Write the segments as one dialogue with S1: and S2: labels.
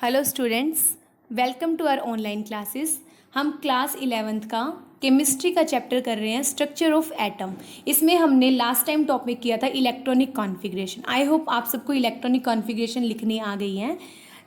S1: Hello students, welcome to our online classes. हम class 11th का chemistry का chapter कर रहे हैं, स्ट्रक्चर ऑफ एटम। इसमें हमने लास्ट टाइम टॉपिक किया था इलेक्ट्रॉनिक कॉन्फ़िगरेशन। आई होप आप सबको इलेक्ट्रॉनिक कॉन्फ़िगरेशन लिखनी आ गई है।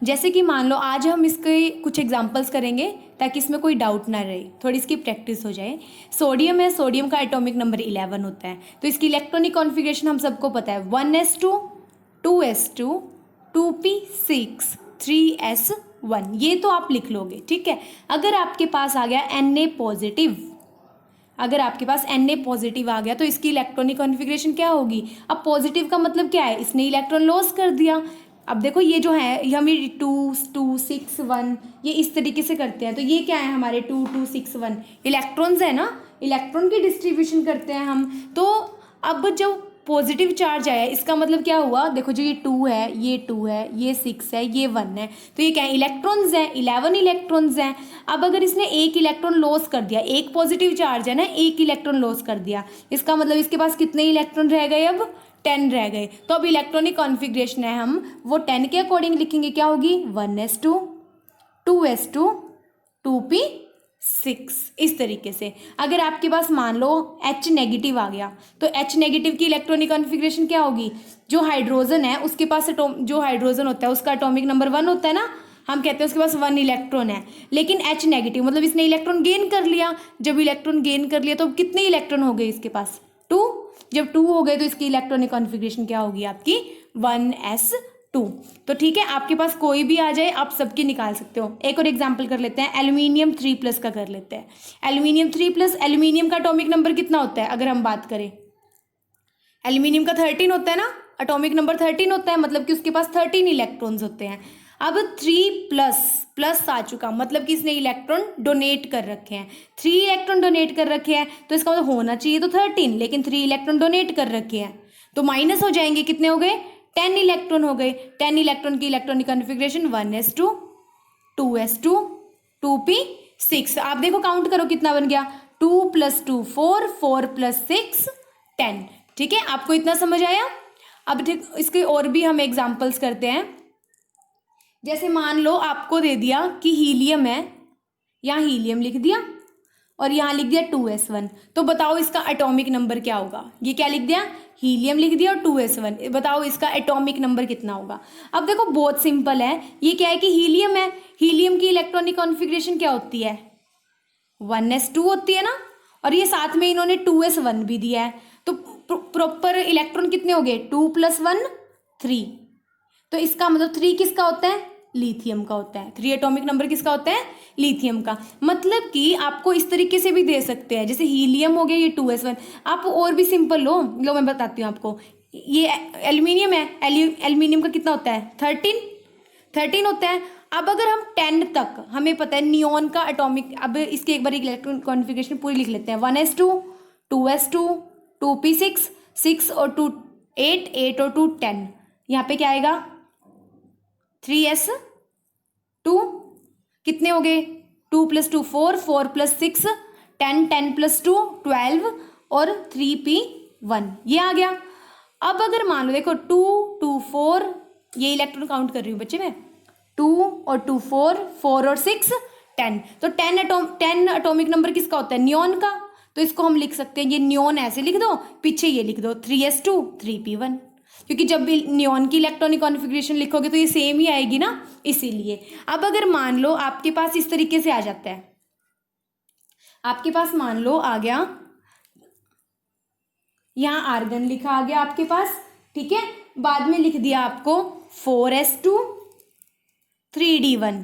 S1: जैसे कि मान लो आज हम इसके कुछ एग्जांपल्स करेंगे ताकि इसमें कोई डाउट ना रहे, थोड़ी इसकी प्रैक्टिस हो जाए। सोडियम है, सोडियम का एटॉमिक नंबर 11 होता है, तो इसकी इलेक्ट्रॉनिक कॉन्फ़िगरेशन हम सबको पता है 1s2 2s2 2p6 3s1। ये तो आप लिख लोगे, ठीक है। अगर आपके पास आ गया Na पॉजिटिव, अगर आपके पास Na पॉजिटिव आ गया तो इसकी इलेक्ट्रॉनिक कॉन्फ़िगरेशन क्या होगी। अब पॉजिटिव का मतलब क्या है, इसने इलेक्ट्रॉन लॉस कर दिया। अब देखो ये जो है हम 2 2 6 1 ये इस तरीके से करते हैं, तो ये क्या है हमारे 2 2 6 1 इलेक्ट्रॉन्स है ना, इलेक्ट्रॉन की डिस्ट्रीब्यूशन करते हैं हम। तो अब जब पॉजिटिव चार्ज आया इसका मतलब क्या हुआ, देखो जो ये 2 है, ये 2 है, ये 6 है, ये 1 है, तो ये क्या है, इलेक्ट्रॉन्स हैं, 11 इलेक्ट्रॉन्स हैं। अब अगर इसने एक इलेक्ट्रॉन लॉस कर दिया, एक पॉजिटिव चार्ज है ना, एक इलेक्ट्रॉन लॉस कर दिया, इसका मतलब इसके पास कितने इलेक्ट्रॉन रह गए, अब 10 रह गए। तो अब इलेक्ट्रॉनिक कॉन्फ़िगरेशन है, हम वो 10 के अकॉर्डिंग लिखेंगे। क्या होगी 1s2 2s2 2p6 इस तरीके से। अगर आपके पास मान लो H नेगेटिव आ गया तो H नेगेटिव की इलेक्ट्रॉनिक कॉन्फ़िगरेशन क्या होगी, जो हाइड्रोजन है उसके पास जो हाइड्रोजन होता है उसका एटॉमिक नंबर 1 होता है ना, हम कहते हैं उसके पास 1 इलेक्ट्रॉन है। लेकिन H नेगेटिव मतलब इसने इलेक्ट्रॉन गेन कर लिया। जब इलेक्ट्रॉन गेन कर लिया तो कितने इलेक्ट्रॉन हो गए इसके पास, 2। जब 2 हो गए तो इसकी इलेक्ट्रॉनिक कॉन्फ़िगरेशन क्या होगी आपकी 1s2। तो ठीक है, आपके पास कोई भी आ जाए आप सबकी निकाल सकते हो। एक और एग्जांपल कर लेते हैं, एल्यूमिनियम 3+ का कर लेते हैं। एल्यूमिनियम 3+, एल्यूमिनियम का एटॉमिक नंबर कितना होता है, अगर हम बात करें एल्यूमिनियम का 13 होता है ना, एटॉमिक नंबर 13 होता है, मतलब कि उसके पास 13 इलेक्ट्रॉन्स होते हैं। अब 3+ आ चुका, मतलब कि इसने इलेक्ट्रॉन डोनेट कर रखे हैं, 3 इलेक्ट्रॉन डोनेट कर रखे हैं, तो इसका मतलब होना चाहिए तो 13, लेकिन 3 इलेक्ट्रॉन डोनेट कर रखे हैं तो माइनस हो जाएंगे, कितने हो गए 10 इलेक्ट्रॉन हो गए। 10 इलेक्ट्रॉन की electronic configuration 1s2 2s2 2p6। आप देखो काउंट करो कितना बन गया, 2 + 2 4 4 + 6 10। ठीक है, आपको इतना समझ आया। अब ठीक इसके और भी हम एग्जांपल्स करते हैं। जैसे मान लो आपको दे दिया कि हीलियम है, यहाँ हीलियम लिख दिया और यहाँ लिख दिया 2s1, तो बताओ इसका एटॉमिक नंबर क्या होगा। ये क्या लिख दिया, हीलियम लिख दिया और 2s1, बताओ इसका एटॉमिक नंबर कितना होगा। अब देखो बहुत सिंपल है, ये क्या है कि हीलियम है, हीलियम की इलेक्ट्रॉनिक कॉन्फ़िगरेशन क्या होती है 1s2 होती है ना, और ये साथ में इन्होंने 2s1 भी दिया है, तो प्रॉपर इलेक्ट्रॉन कितने हो गए 2 + 1 3। तो इसका मतलब 3 किसका होता है, लिथियम का होता है। 3 एटॉमिक नंबर किसका होता है, लिथियम का। मतलब कि आपको इस तरीके से भी दे सकते हैं, जैसे हीलियम हो गया ये 2s1। आप और भी सिंपल लो मैं बताती हूँ आपको। ये एल्यूमिनियम है, एल्यूमिनियम का कितना होता है 13 होता है। अब अगर हम 10 तक, हमें पता है नियॉन का एटॉमिक, अब इसके एक बार इलेक्ट्रॉन कॉन्फ़िगरेशन पूरी लिख लेते हैं, 1s2 2s2 2p6 6 और 2 8 8 और 2 10। यहाँ पे क्या आएगा 3s2, कितने हो गए 2 + 2 4 4 + 6 10 10 + 2 12 और 3p1 ये आ गया। अब अगर मान लो देखो 2 2 4, ये इलेक्ट्रॉन काउंट कर रही हूँ बच्चे मैं, 2 और 2 4 4 और 6 10, तो 10 एटॉमिक नंबर किसका होता है नियॉन का। तो इसको हम लिख सकते हैं, ये नियॉन ऐसे लिख दो, पीछे ये लिख दो 3s2 3p1, क्योंकि जब भी नियॉन की इलेक्ट्रॉनिक कॉन्फ़िगरेशन लिखोगे तो ये सेम ही आएगी ना, इसीलिए। अब अगर मान लो आपके पास इस तरीके से आ जाता है, आपके पास मान लो आ गया यहाँ आर्गन लिखा आ गया आपके पास, ठीक है, बाद में लिख दिया आपको 4s2 3d1,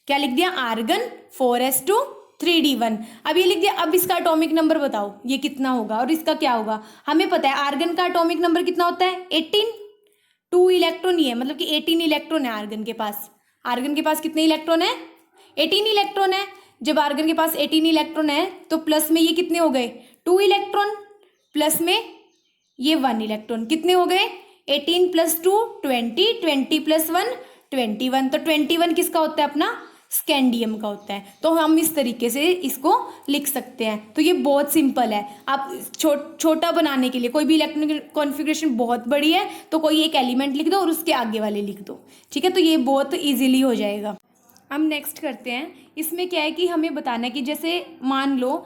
S1: क्या लिख दिया आर्गन 4s2 3d1। अब ये लिख दिया, अब इसका एटॉमिक नंबर बताओ ये कितना होगा और इसका क्या होगा। हमें पता है आर्गन का एटॉमिक नंबर कितना होता है 18, 2 इलेक्ट्रॉन ही है, मतलब कि 18 इलेक्ट्रॉन है आर्गन के पास। आर्गन के पास कितने इलेक्ट्रॉन है 18 इलेक्ट्रॉन है। जब आर्गन के पास 18 इलेक्ट्रॉन है तो प्लस में ये कितने हो गए 2 इलेक्ट्रॉन, प्लस में ये 1 इलेक्ट्रॉन, कितने हो गए 18 + 2 20 20 + 1 21। तो 21 किसका होता है अपना स्कैंडियम का होता है। तो हम इस तरीके से इसको लिख सकते हैं। तो ये बहुत सिंपल है। आप छोटा बनाने के लिए कोई भी इलेक्ट्रॉनिक कॉन्फ़िगरेशन बहुत बड़ी है तो कोई एक एलिमेंट लिख दो और उसके आगे वाले लिख दो, ठीक है। तो ये बहुत ईजिली हो जाएगा। हम नेक्स्ट करते हैं। इसमें क्या है कि हमें बताना है कि जैसे मान लो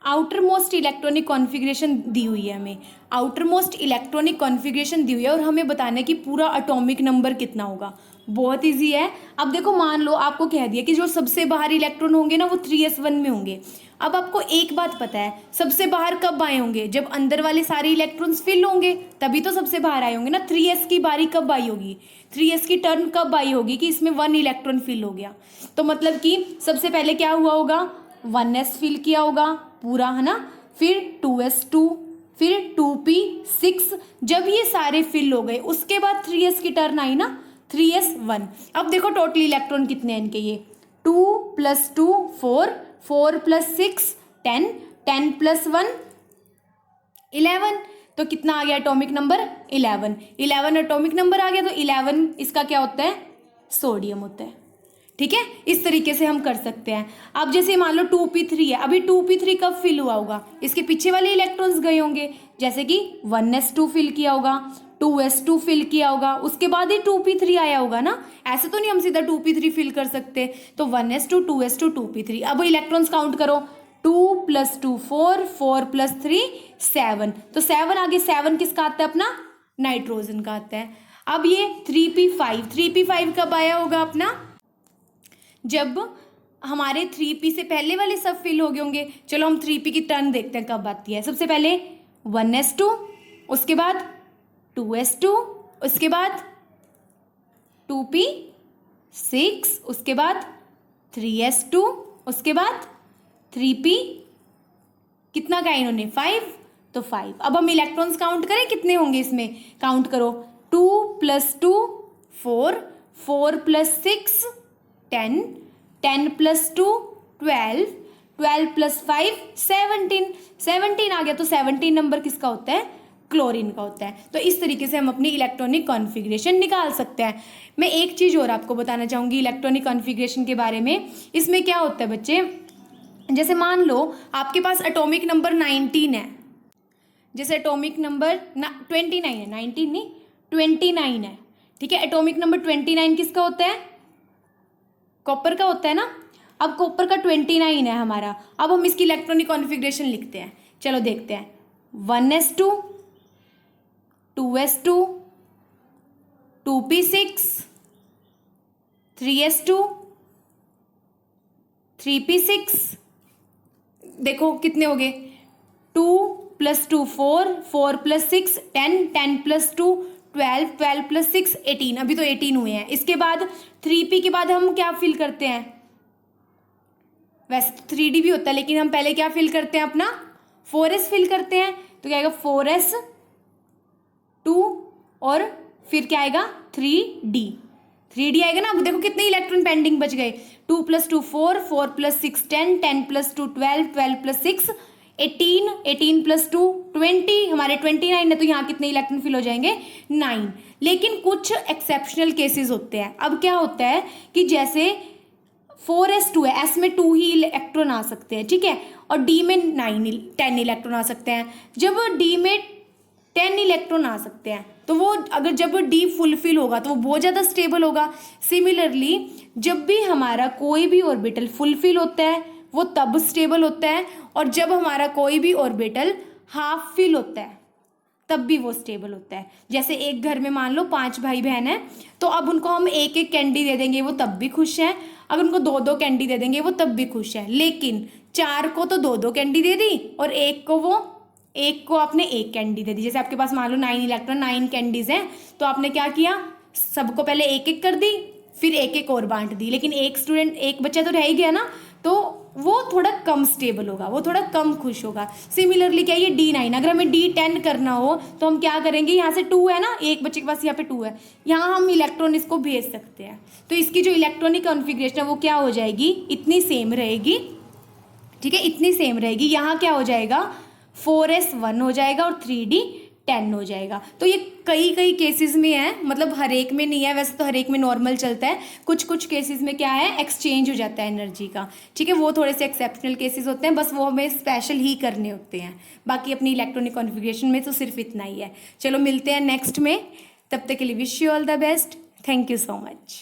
S1: आउटर मोस्ट इलेक्ट्रॉनिक कॉन्फ़िगरेशन दी हुई है, हमें आउटर मोस्ट इलेक्ट्रॉनिक कॉन्फ़िगरेशन दी हुई है और हमें बताना है कि पूरा एटॉमिक नंबर कितना होगा। बहुत इजी है। अब देखो मान लो आपको कह दिया कि जो सबसे बाहर इलेक्ट्रॉन होंगे ना वो 3s1 में होंगे। अब आपको एक बात पता है, सबसे बाहर कब आए होंगे, जब अंदर वाले सारे इलेक्ट्रॉन्स फिल होंगे तभी तो सबसे बाहर आए होंगे ना। 3s की बारी कब आई होगी, 3s की टर्न कब आई होगी कि इसमें 1 इलेक्ट्रॉन फिल हो गया। तो मतलब कि सबसे पहले क्या हुआ होगा, 1s फिल किया होगा पूरा, है ना, फिर 2s2, फिर 2p6। जब ये सारे फिल हो गए उसके बाद 3s की टर्न आई ना, 3s1। अब देखो टोटल इलेक्ट्रॉन कितने हैं इनके, ये 2 + 2 4, 4 + 6 10, 10 + 1 11। तो कितना आ गया एटॉमिक नंबर, 11। 11 एटॉमिक नंबर आ गया। तो 11 इसका क्या होता है, सोडियम होता है, ठीक है। इस तरीके से हम कर सकते हैं। अब जैसे मान लो 2p3 है, अभी 2p3 कब फिल हुआ होगा, इसके पीछे वाले इलेक्ट्रॉन्स गए होंगे, जैसे कि 1s2 फिल किया होगा, 2s2 फिल किया होगा, उसके बाद ही 2p3 आया होगा ना। ऐसे तो नहीं हम सीधा 2p3 फिल कर सकते। तो 1s2 2s2 2p3। अब इलेक्ट्रॉन्स काउंट करो, 2 + 2 4, 4 + 3 7। तो 7 आगे, 7 किसका आता है, अपना नाइट्रोजन का आता है। अब ये 3p5, 3p5 कब आया होगा अपना, जब हमारे 3p से पहले वाले सब फिल हो गए होंगे। चलो हम 3p की टर्न देखते हैं कब आती है। सबसे पहले 1s2, उसके बाद 2s2, उसके बाद 2p6, उसके बाद 3s2, उसके बाद 3p, कितना का इन्होंने 5, तो 5। अब हम इलेक्ट्रॉन्स काउंट करें कितने होंगे इसमें, काउंट करो, 2 + 2 4, 4 + 6 10, 10 + 2 12, 12 + 5 17, 17 आ गया। तो 17 नंबर किसका होता है, क्लोरीन का होता है। तो इस तरीके से हम अपनी इलेक्ट्रॉनिक कॉन्फ़िगरेशन निकाल सकते हैं। मैं एक चीज़ और आपको बताना चाहूँगी इलेक्ट्रॉनिक कॉन्फ़िगरेशन के बारे में। इसमें क्या होता है बच्चे, जैसे मान लो आपके पास एटॉमिक नंबर 19 है, जैसे एटॉमिक नंबर 29 है, 19 नहीं 29 है, ठीक है। एटॉमिक नंबर 29 किसका होता है, कॉपर का होता है ना। अब कॉपर का 29 है हमारा। अब हम इसकी इलेक्ट्रॉनिक कॉन्फ़िगरेशन लिखते हैं। चलो देखते हैं, 1s2, 2s2, 2p6, 3s2, 3p6। देखो कितने हो गए, 2 + 2 4, 4 + 6 10, 10 + 2 12, 12 + 6 18। अभी तो 18 हुए हैं। इसके बाद 3p के बाद हम क्या फिल करते हैं, वैसे तो 3d भी होता है लेकिन हम पहले क्या फिल करते हैं, अपना 4s फिल करते हैं। तो क्या आएगा 4s 2 और फिर क्या आएगा 3d, 3d आएगा ना। अब देखो कितने इलेक्ट्रॉन पेंडिंग बच गए, 2 + 2 4, 4 + 6 10, 10 + 2 12, 12 + 6 18, 18 + 2 20, हमारे 29 है। तो यहाँ कितने इलेक्ट्रॉन फिल हो जाएंगे, 9। लेकिन कुछ एक्सेप्शनल केसेस होते हैं। अब क्या होता है कि जैसे 4s2 है, s में 2 ही इलेक्ट्रॉन आ सकते हैं, ठीक है, और d में 10 इलेक्ट्रॉन आ सकते हैं। जब d में 10 इलेक्ट्रॉन आ सकते हैं तो वो अगर जब d फुलफिल होगा तो वो बहुत ज़्यादा स्टेबल होगा। सिमिलरली जब भी हमारा कोई भी ऑर्बिटल फुलफिल होता है वो तब स्टेबल होता है, और जब हमारा कोई भी ऑर्बिटल हाफ फिल होता है तब भी वो स्टेबल होता है। जैसे एक घर में मान लो 5 भाई बहन है, तो अब उनको हम एक एक कैंडी दे देंगे वो तब भी खुश हैं, अगर उनको 2-2 कैंडी दे देंगे वो तब भी खुश है। लेकिन 4 को तो 2-2 कैंडी दे दी और एक को आपने एक कैंडी दे दी। जैसे आपके पास मान लो 9 इलेक्ट्रॉन 9 कैंडीज हैं, तो आपने क्या किया, सबको पहले एक एक कर दी, फिर एक एक और बांट दी, लेकिन एक बच्चा तो रह ही गया ना, तो वो थोड़ा कम स्टेबल होगा, वो थोड़ा कम खुश होगा। सिमिलरली क्या ये D9, अगर हमें D10 करना हो तो हम क्या करेंगे, यहाँ से 2 है ना, एक बच्चे के पास यहाँ पे 2 है, यहाँ हम इलेक्ट्रॉन इसको भेज सकते हैं। तो इसकी जो इलेक्ट्रॉनिक कॉन्फ़िगरेशन है वो क्या हो जाएगी, इतनी सेम रहेगी, ठीक है, इतनी सेम रहेगी। यहाँ क्या हो जाएगा 4s1 हो जाएगा और 3d 10 हो जाएगा। तो ये कई कई केसेस में है, मतलब हर एक में नहीं है, वैसे तो हर एक में नॉर्मल चलता है, कुछ कुछ केसेस में क्या है एक्सचेंज हो जाता है एनर्जी का, ठीक है, वो थोड़े से एक्सेप्शनल केसेस होते हैं, बस वो हमें स्पेशल ही करने होते हैं। बाकी अपनी इलेक्ट्रॉनिक कॉन्फ़िगरेशन में तो सिर्फ इतना ही है। चलो मिलते हैं नेक्स्ट में, तब तक के लिए wish you all the best, thank you so much.